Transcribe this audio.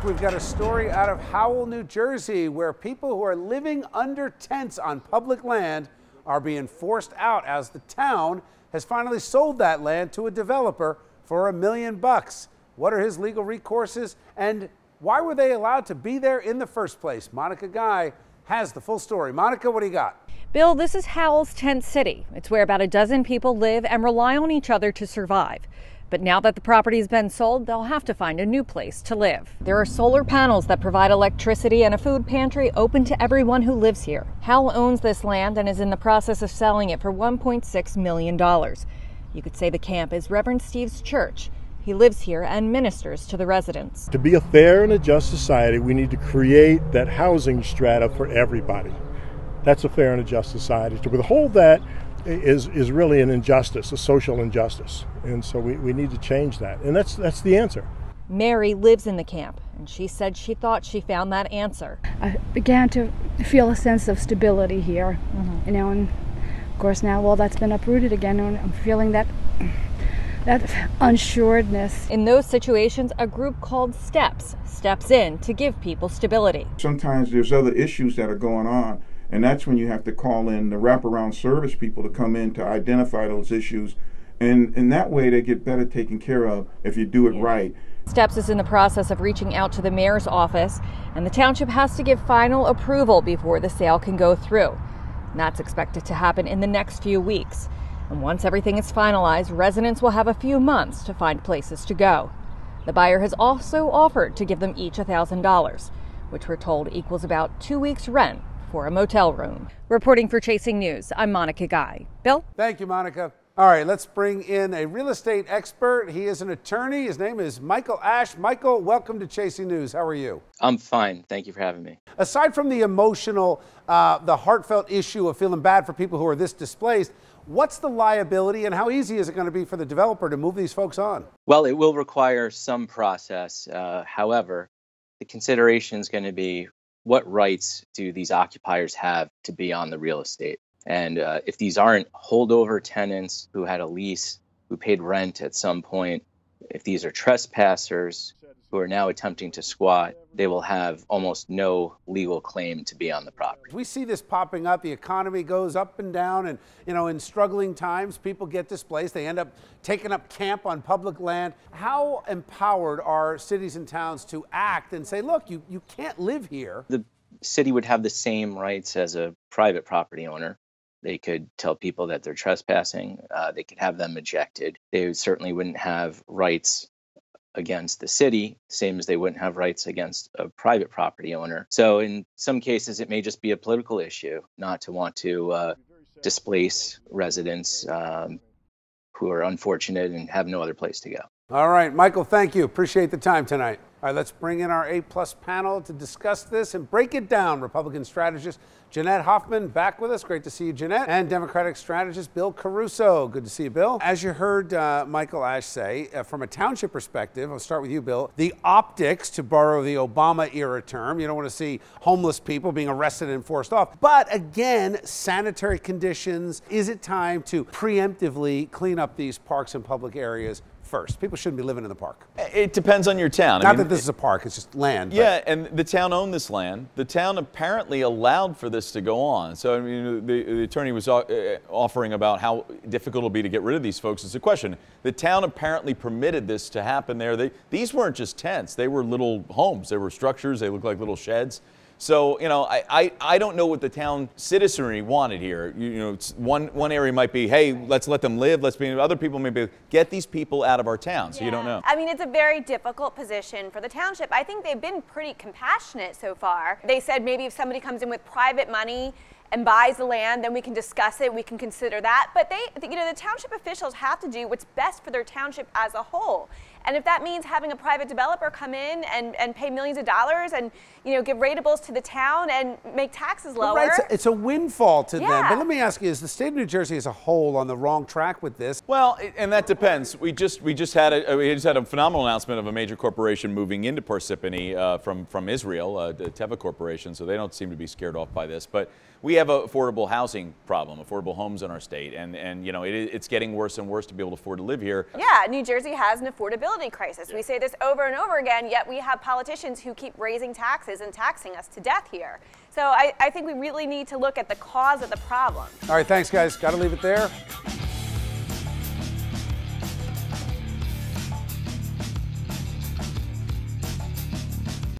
we've got a story out of Howell, New Jersey, where people who are living under tents on public land are being forced out as the town has finally sold that land to a developer for $1 million. What are his legal recourses and why were they allowed to be there in the first place? Monica Guy has the full story. Monica, what do you got? Bill, this is Howell's tent city. It's where about a dozen people live and rely on each other to survive. But now that the property has been sold, they'll have to find a new place to live. There are solar panels that provide electricity and a food pantry open to everyone who lives here. Howell owns this land and is in the process of selling it for $1.6 million. You could say the camp is Reverend Steve's church. He lives here and ministers to the residents. To be a fair and a just society, we need to create that housing strata for everybody. That's a fair and a just society. To withhold that is really an injustice, a social injustice. And so we need to change that. And that's the answer. Mary lives in the camp, and she said she thought she found that answer. I began to feel a sense of stability here, you know, and of course now all that's been uprooted again, and I'm feeling that unsuredness. In those situations, a group called steps in to give people stability. Sometimes there's other issues that are going on, and that's when you have to call in the wraparound service people to come in to identify those issues. And in that way, they get better taken care of if you do it right. Steps is in the process of reaching out to the mayor's office, and the township has to give final approval before the sale can go through. And that's expected to happen in the next few weeks. And once everything is finalized, residents will have a few months to find places to go. The buyer has also offered to give them each $1,000, which we're told equals about 2 weeks' rent for a motel room. Reporting for Chasing News, I'm Monica Guy. Bill? Thank you, Monica. All right, let's bring in a real estate expert. He is an attorney. His name is Michael Ash. Michael, welcome to Chasing News. How are you? I'm fine. Thank you for having me. Aside from the emotional, the heartfelt issue of feeling bad for people who are this displaced, what's the liability and how easy is it going to be for the developer to move these folks on? Well, it will require some process. However, the consideration is going to be what rights do these occupiers have to be on the real estate? And if these aren't holdover tenants who had a lease, who paid rent at some point, if these are trespassers who are now attempting to squat, they will have almost no legal claim to be on the property. We see this popping up. The economy goes up and down, and in struggling times, people get displaced. They end up taking up camp on public land. How empowered are cities and towns to act and say, look, you can't live here? The city would have the same rights as a private property owner. They could tell people that they're trespassing. They could have them ejected. They certainly wouldn't have rights against the city, same as they wouldn't have rights against a private property owner. So in some cases, it may just be a political issue not to want to displace residents who are unfortunate and have no other place to go. All right, Michael, thank you. Appreciate the time tonight. All right, let's bring in our A-plus panel to discuss this and break it down. Republican strategist Jeanette Hoffman back with us. Great to see you, Jeanette. And Democratic strategist Bill Caruso. Good to see you, Bill. As you heard Michael Ash say, from a township perspective, I'll start with you, Bill, the optics, to borrow the Obama-era term, you don't want to see homeless people being arrested and forced off. But again, sanitary conditions, is it time to preemptively clean up these parks and public areas first? People shouldn't be living in the park. It depends on your town. Not that this is a park, it's just land. Yeah, and the town owned this land. The town apparently allowed for this to go on. So I mean, the attorney was offering about how difficult it'll be to get rid of these folks. It's a question. The town apparently permitted this to happen there. These weren't just tents. They were little homes. They were structures. They looked like little sheds. So, I don't know what the town citizenry wanted here. One area might be, hey, let's let them live. Other people may be, get these people out of our town. So you don't know. I mean, it's a very difficult position for the township. I think they've been pretty compassionate so far. They said maybe if somebody comes in with private money and buys the land, then we can discuss it, we can consider that. But the township officials have to do what's best for their township as a whole. And if that means having a private developer come in and pay millions of dollars and give ratables to the town and make taxes lower. Right, it's a windfall to them. But let me ask you, is the state of New Jersey as a whole on the wrong track with this? Well, and that depends. We just had a phenomenal announcement of a major corporation moving into Parsippany from Israel, the Teva Corporation, so they don't seem to be scared off by this. But we have an affordable housing problem, affordable homes in our state, and it's getting worse and worse to be able to afford to live here. Yeah, New Jersey has an affordability affordability crisis. We say this over and over again, yet we have politicians who keep raising taxes and taxing us to death here. So I think we really need to look at the cause of the problem. All right, thanks, guys. Got to leave it there.